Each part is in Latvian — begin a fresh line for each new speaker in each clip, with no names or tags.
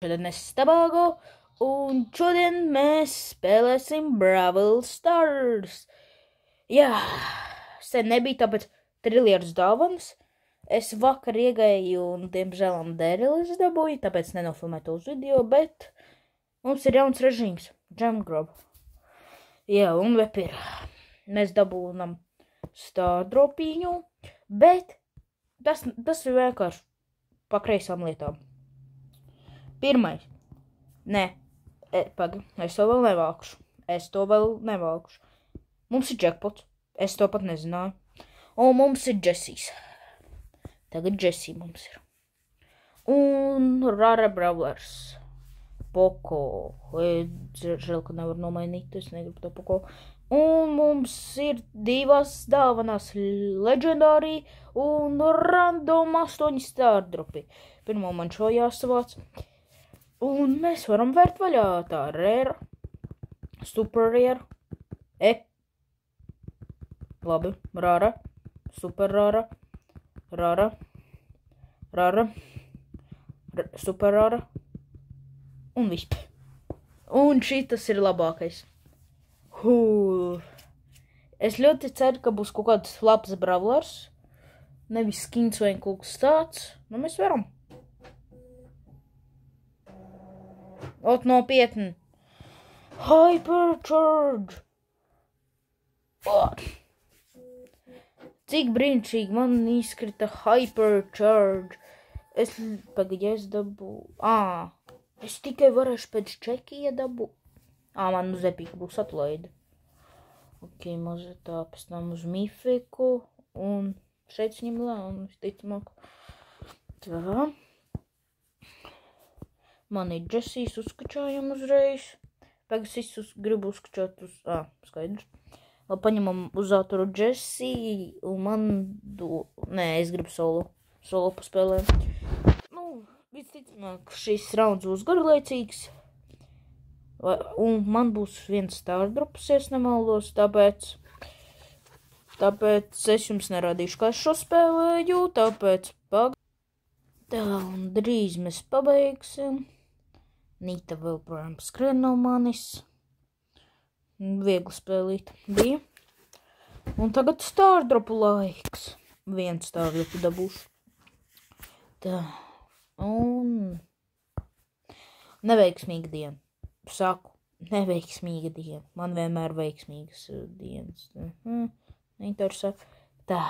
Šodien es Stabago, un šodien mēs spēlēsim Brawl Stars. Jā, sen nebija, tāpēc trilieras dāvanas. Es vakar iegāju un, diemžēl, Dērilis dabūju, tāpēc nenofilmēju uz video, bet mums ir jauns režīms, Jam-Grab. Jā, un vepir. Mēs dabūnam stādropiņu, bet tas ir vienkārši pa kreisām lietām. Pirmais. Nē, es to vēl nevākšu. Mums ir jackpots. Es to pat nezināju. Un mums ir Jessijs. Tagad Jessie mums ir. Un Rara Brawlers. Poko. Žēl, ka nevar nomainīt. Es negribu to Poko. Un mums ir divas dāvanas. Legendary un random 8 stardropi. Pirmo man šo jāsavāc. Un mēs varam vērt vaļā tā rare, super rare, labi, rara, super rara, super rara, un viss. Un šitas ir labākais. Es ļoti ceru, ka būs kaut kāds labs brawlers, nevis skins vai kaut kas tāds, nu mēs varam. Ot nopietni. Hypercharge. Cik brīnišķīgi man izkrita Hypercharge. Es dabū. Es tikai varēšu pēc čekija dabū. Man uz epika būs atlaide. Ok, mazliet tā, pēc tam uz mifiku. Un šeit viņam lēnu, visticamāk. Tā. Man ir Jessijs, uzskačājam uzreiz. Pagasis gribu uzskačāt uz... skaidrs. Lai paņemam uz autoru Jessie, un man... Nē, es gribu solo. Solo paspēlēt. Nu, visticamāk, šis rauns būs garlaicīgs. Un man būs viens stardrops, ja es nemaldos, tāpēc es jums nerādīšu, kā es šo spēlēju, tāpēc Tā, un drīz mēs pabeigsim. Nīta vēl, protams, skrien no manis. Viegli spēlīt bija. Un tagad stardropu laiks. Viens stardropu dabūšu. Tā, un... Neveiksmīga diena. Saku, neveiksmīga diena. Man vienmēr veiksmīgas dienas. Interesē. Tā,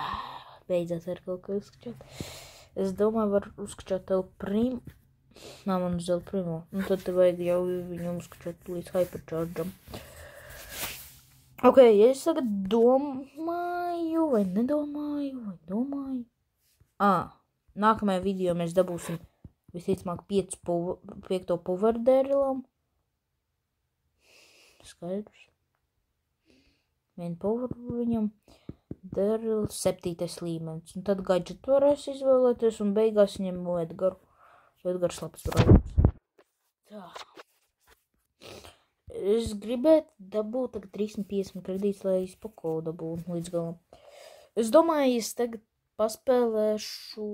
beidzot ar kaut ko uzskačāt. Es domāju, var uzskačāt tev primu. Man uz primo. Un tad te vajag jau viņu uzskačāt līdz hyperchargeam. Ok, es tagad domāju, vai nedomāju. Nākamajā video mēs dabūsim visticamāk 5. power Dērilam. Skaidrs. Vienu power viņam. Dēril 7. līmenis. Un tad gadget varēs izvēlēties un beigās viņam Edgaru. Edgars labs brauc. Tā. Es gribētu dabūt tagad 350 kredītus, lai es Poko dabūtu līdz galam. Es domāju, es tagad paspēlēšu,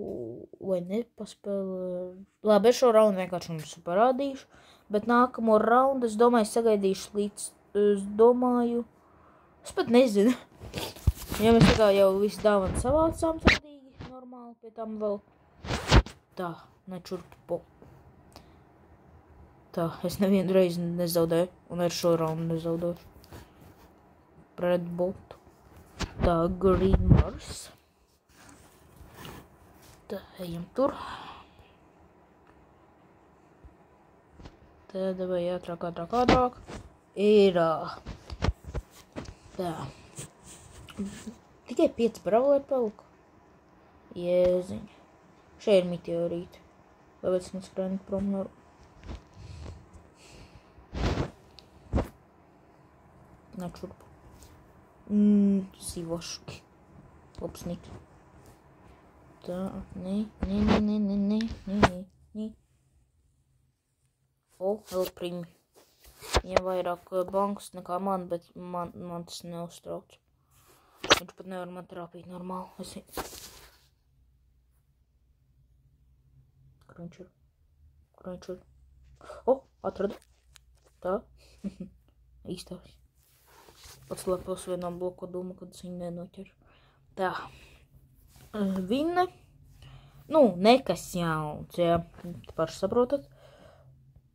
vai nepaspēlēšu. Labi, es šo raundu vienkārši jums parādīšu, bet nākamo raundu es domāju, sagaidīšu līdz, es pat nezinu. Ja mēs tā kā jau visu dāvanu savācām tādīgi normāli, pie tam vēl tā, nečurki po. Tā, es nevienu reizi nezaudēju, un ar šo raundu nezaudēšu. Pret botu. Tā, Green Mars. Tā, ejam tur. Tā, vai ātrāk. Ir. Tā. Tikai 5 brawleri palika. Jēziņ. Šeit ir meteorīti. Tāpēc neskrēni prom no... Načurpu. Sīvošu. Labs. Tā, nē. Vēl primi. Ja vairāk bankas nekā man, bet man tas neuztrauc. Viņš pat nevar man trāpīt normāli. Cruncher. Atradu. Tā. Īstās. Atslēpos vienā bloku doma, kad es viņu nenoķeru. Tā. Vinne. Nu, nekas jauns, jā. Paši saprotat.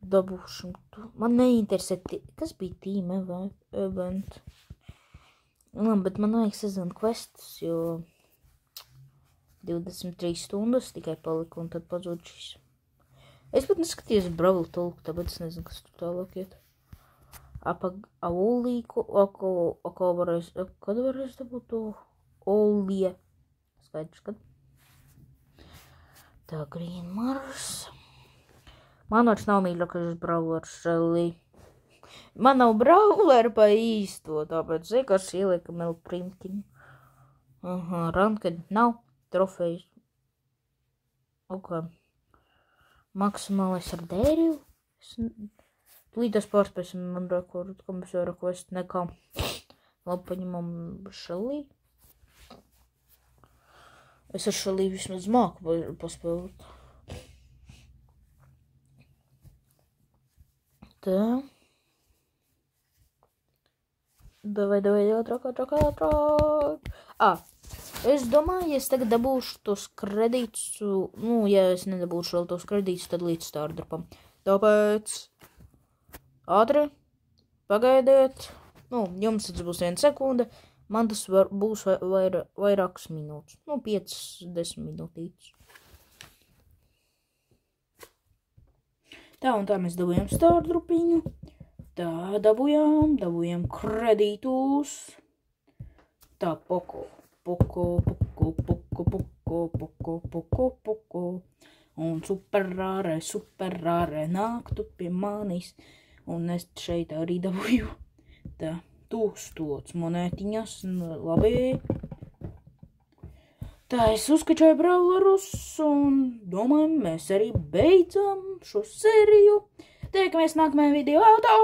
Dabūšam to. Man neinteresē, kas bija team event. Labi, bet man vajag sezonu questus, jo 23 stundas tikai palika un tad pazūd šis. Es pat neskatījos Brawl Talk, tāpēc es nezinu, kas tur tālāk iet. Kad varēs dabūt to? Olie. Skaidrs, kad. Tā, Green Mars. Man vairs nav mīļākais brawlers Shelly. Man nav brawler pa īsto, tāpēc vienkārši ieliekam El Primkiņu. Aha, ranked nav trofejs. Ok. Maksimālais ar dēriju. Līdz pārspēsim man rekordu, kam es vairāk vest nekā. Labi, paņemam Shelly. Es ar Shelly vismaz māku paspēlēt. Tā. Davai, ātrāk. Es domāju, ja es tagad dabūšu tos kredītus, nu, ja es nedabūšu vēl tos kredītus, tad līdz stardropam. Tāpēc ātri, pagaidiet, nu, jums tas būs 1 sekunde, man tas būs vairākas minūtes, nu, 5-10 minūtītes. Tā un tā mēs dabūjām stardropiņu. Tā, dabūjām kredītus. Tā, poko. Un superrāre nāktu pie manis. Un es šeit arī dabūju. Tā, 1000 monētiņas, labi. Tā, es uzskačāju brawlerus un domāju, mēs arī beidzam šo sēriju. Tiekamies nākamajā video. Tā!